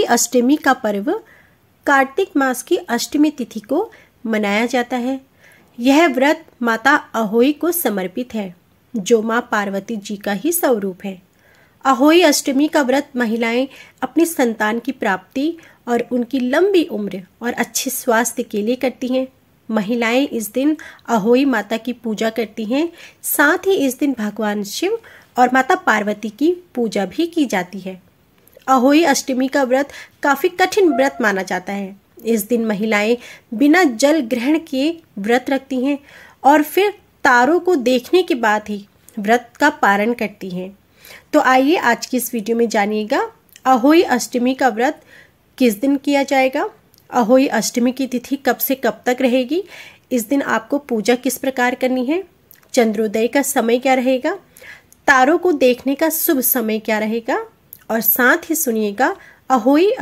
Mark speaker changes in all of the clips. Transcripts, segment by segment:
Speaker 1: अष्टमी का पर्व कार्तिक मास की अष्टमी तिथि को मनाया जाता है। यह व्रत माता अहोई को समर्पित है, जो माँ पार्वती जी का ही स्वरूप है। अहोई अष्टमी का व्रत महिलाएं अपनी संतान की प्राप्ति और उनकी लंबी उम्र और अच्छे स्वास्थ्य के लिए करती हैं। महिलाएं इस दिन अहोई माता की पूजा करती हैं। साथ ही इस दिन भगवान शिव और माता पार्वती की पूजा भी की जाती है। अहोई अष्टमी का व्रत काफी कठिन व्रत माना जाता है। इस दिन महिलाएं बिना जल ग्रहण किए व्रत रखती हैं और फिर तारों को देखने के बाद ही व्रत का पारण करती हैं। तो आइए आज की इस वीडियो में जानिएगा अहोई अष्टमी का व्रत किस दिन किया जाएगा, अहोई अष्टमी की तिथि कब से कब तक रहेगी, इस दिन आपको पूजा किस प्रकार करनी है, चंद्रोदय का समय क्या रहेगा, तारों को देखने का शुभ समय क्या रहेगा और साथ ही सुनिएगा अहोई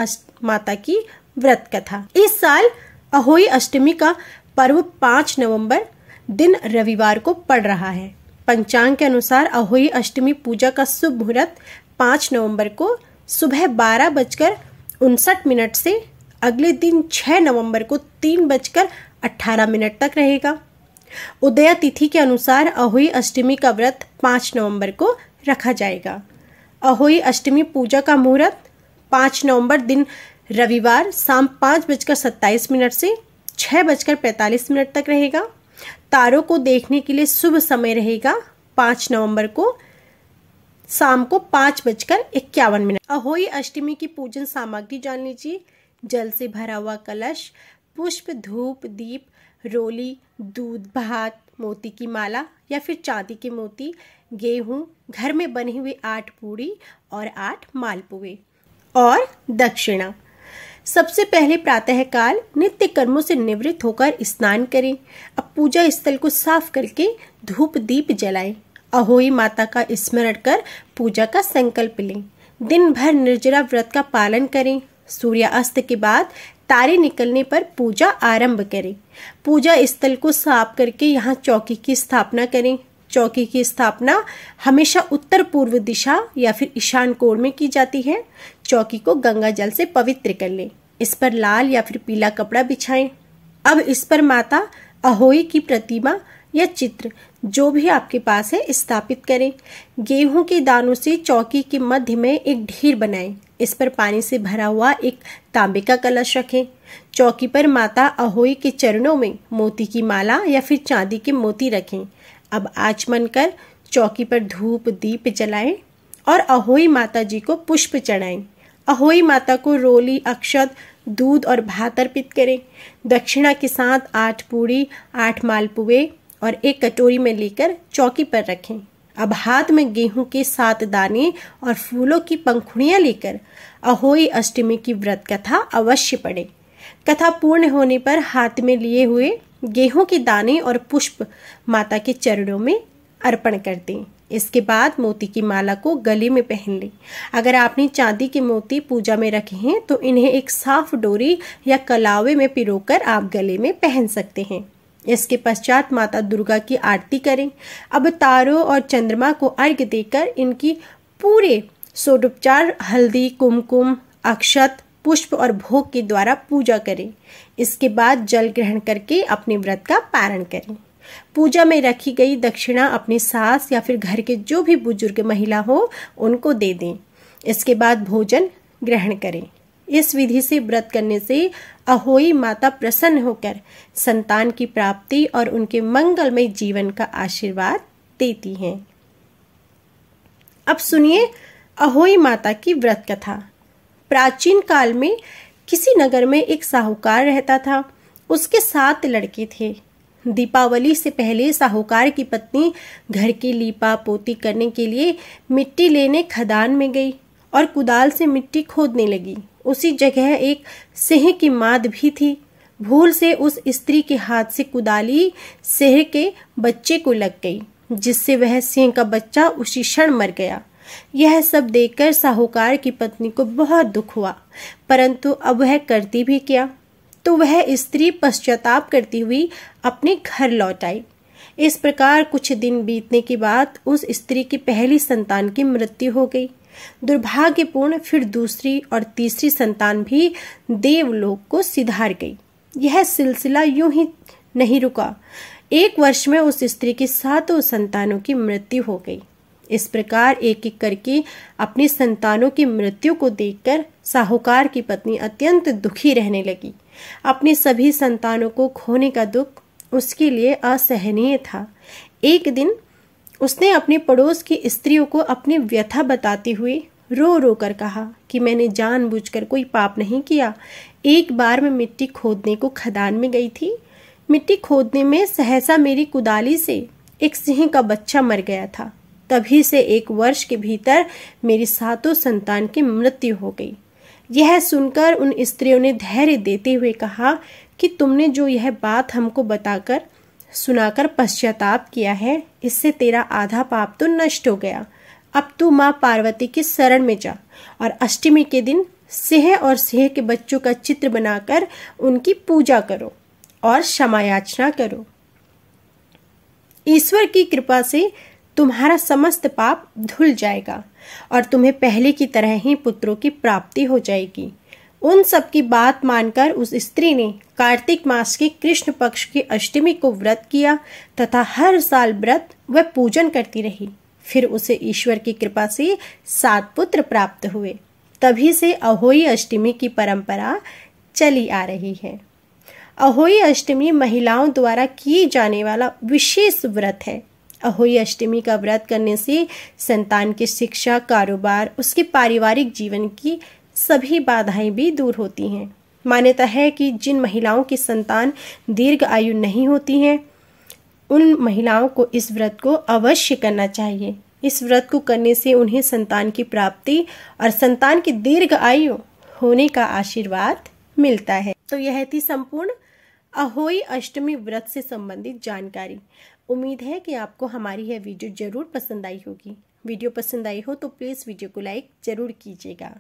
Speaker 1: माता की व्रत कथा। इस साल अहोई अष्टमी का पर्व 5 नवंबर दिन रविवार को पड़ रहा है। पंचांग के अनुसार अहोई अष्टमी पूजा का शुभ मुहूर्त 5 नवंबर को सुबह 12:59 से अगले दिन 6 नवंबर को 3:18 तक रहेगा। उदया तिथि के अनुसार अहोई अष्टमी का व्रत 5 नवंबर को रखा जाएगा। अहोई अष्टमी पूजा का मुहूर्त 5 नवंबर दिन रविवार शाम 5:27 से 6:45 तक रहेगा। तारों को देखने के लिए शुभ समय रहेगा 5 नवंबर को शाम को 5:51। अहोई अष्टमी की पूजन सामग्री जान लीजिए। जल से भरा हुआ कलश, पुष्प, धूप, दीप, रोली, दूध, भात, मोती की माला या फिर चांदी के मोती, गेहूं, घर में बनी हुई 8 पूड़ी और 8 मालपुए और दक्षिणा। सबसे पहले प्रातः काल नित्य कर्मों से निवृत्त होकर स्नान करें। अब पूजा स्थल को साफ करके धूप दीप जलाएं। अहोई माता का स्मरण कर पूजा का संकल्प लें। दिन भर निर्जला व्रत का पालन करें। सूर्यास्त के बाद तारे निकलने पर पूजा आरंभ करें। पूजा स्थल को साफ करके यहाँ चौकी की स्थापना करें। चौकी की स्थापना हमेशा उत्तर पूर्व दिशा या फिर ईशान कोण में की जाती है। चौकी को गंगा जल से पवित्र कर लें। इस पर लाल या फिर पीला कपड़ा बिछाएं। अब इस पर माता अहोई की प्रतिमा या चित्र जो भी आपके पास है स्थापित करें। गेहूं के दानों से चौकी के मध्य में एक ढेर बनाएं। इस पर पानी से भरा हुआ एक तांबे का कलश रखें। चौकी पर माता अहोई के चरणों में मोती की माला या फिर चांदी के मोती रखें। अब आचमन कर चौकी पर धूप दीप जलाएं और अहोई माता जी को पुष्प चढ़ाएं। अहोई माता को रोली, अक्षत, दूध और भात अर्पित करें। दक्षिणा के साथ 8 पूड़ी, 8 मालपुए और 1 कटोरी में लेकर चौकी पर रखें। अब हाथ में गेहूं के 7 दाने और फूलों की पंखुड़ियां लेकर अहोई अष्टमी की व्रत कथा अवश्य पढ़ें। कथा पूर्ण होने पर हाथ में लिए हुए गेहूं के दाने और पुष्प माता के चरणों में अर्पण कर दें। इसके बाद मोती की माला को गले में पहन लें। अगर आपने चांदी के मोती पूजा में रखे हैं तो इन्हें एक साफ डोरी या कलावे में पिरोकर आप गले में पहन सकते हैं। इसके पश्चात माता दुर्गा की आरती करें। अब तारों और चंद्रमा को अर्घ्य देकर इनकी पूरे षोडोपचार हल्दी, कुमकुम, अक्षत, पुष्प और भोग के द्वारा पूजा करें। इसके बाद जल ग्रहण करके अपने व्रत का पारण करें। पूजा में रखी गई दक्षिणा अपनी सास या फिर घर के जो भी बुजुर्ग महिला हो उनको दे दें। इसके बाद भोजन ग्रहण करें। इस विधि से व्रत करने से अहोई माता प्रसन्न होकर संतान की प्राप्ति और उनके मंगलमय जीवन का आशीर्वाद देती हैं। अब सुनिए अहोई माता की व्रत कथा। प्राचीन काल में किसी नगर में एक साहूकार रहता था। उसके 7 लड़के थे। दीपावली से पहले साहूकार की पत्नी घर की लीपा पोती करने के लिए मिट्टी लेने खदान में गई और कुदाल से मिट्टी खोदने लगी। उसी जगह एक सिंह की माद भी थी। भूल से उस स्त्री के हाथ से कुदाली सिंह के बच्चे को लग गई, जिससे वह सिंह का बच्चा उसी क्षण मर गया। यह सब देखकर साहूकार की पत्नी को बहुत दुख हुआ, परंतु अब वह करती भी क्या। तो वह स्त्री पश्चाताप करती हुई अपने घर लौट आई। इस प्रकार कुछ दिन बीतने के बाद उस स्त्री की पहली संतान की मृत्यु हो गई। दुर्भाग्यपूर्ण फिर दूसरी और तीसरी संतान भी देवलोक को सिधार गई। यह सिलसिला यूं ही नहीं रुका। 1 वर्ष में उस स्त्री की 7 संतानों की मृत्यु हो गई। इस प्रकार एक एक करके अपनी संतानों की मृत्यु को देखकर साहूकार की पत्नी अत्यंत दुखी रहने लगी। अपनी सभी संतानों को खोने का दुख उसके लिए असहनीय था। एक दिन उसने अपने पड़ोस की स्त्रियों को अपनी व्यथा बताते हुए रो रो कर कहा कि मैंने जानबूझकर कोई पाप नहीं किया। एक बार मैं मिट्टी खोदने को खदान में गई थी। मिट्टी खोदने में सहसा मेरी कुदाली से एक सिंह का बच्चा मर गया था। तभी से 1 वर्ष के भीतर मेरी 7 संतान की मृत्यु हो गई। यह सुनकर उन स्त्रियों ने धैर्य देते हुए कहा कि तुमने जो यह बात हमको बताकर सुनाकर पश्चाताप किया है, इससे तेरा आधा पाप तो नष्ट हो गया। अब तू माँ पार्वती की शरण में जा और अष्टमी के दिन सिंह और सिंह के बच्चों का चित्र बनाकर उनकी पूजा करो और क्षमा याचना करो। ईश्वर की कृपा से तुम्हारा समस्त पाप धुल जाएगा और तुम्हें पहले की तरह ही पुत्रों की प्राप्ति हो जाएगी। उन सब की बात मानकर उस स्त्री ने कार्तिक मास के कृष्ण पक्ष की अष्टमी को व्रत किया तथा हर साल व्रत व पूजन करती रही। फिर उसे ईश्वर की कृपा से 7 पुत्र प्राप्त हुए। तभी से अहोई अष्टमी की परंपरा चली आ रही है। अहोई अष्टमी महिलाओं द्वारा किए जाने वाला विशेष व्रत है। अहोई अष्टमी का व्रत करने से संतान की शिक्षा, कारोबार, उसके पारिवारिक जीवन की सभी बाधाएं भी दूर होती हैं। मान्यता है कि जिन महिलाओं की संतान दीर्घ आयु नहीं होती हैं, उन महिलाओं को इस व्रत को अवश्य करना चाहिए। इस व्रत को करने से उन्हें संतान की प्राप्ति और संतान की दीर्घ आयु होने का आशीर्वाद मिलता है। तो यह थी संपूर्ण अहोई अष्टमी व्रत से संबंधित जानकारी। उम्मीद है कि आपको हमारी यह वीडियो जरूर पसंद आई होगी। वीडियो पसंद आई हो तो प्लीज़ वीडियो को लाइक जरूर कीजिएगा।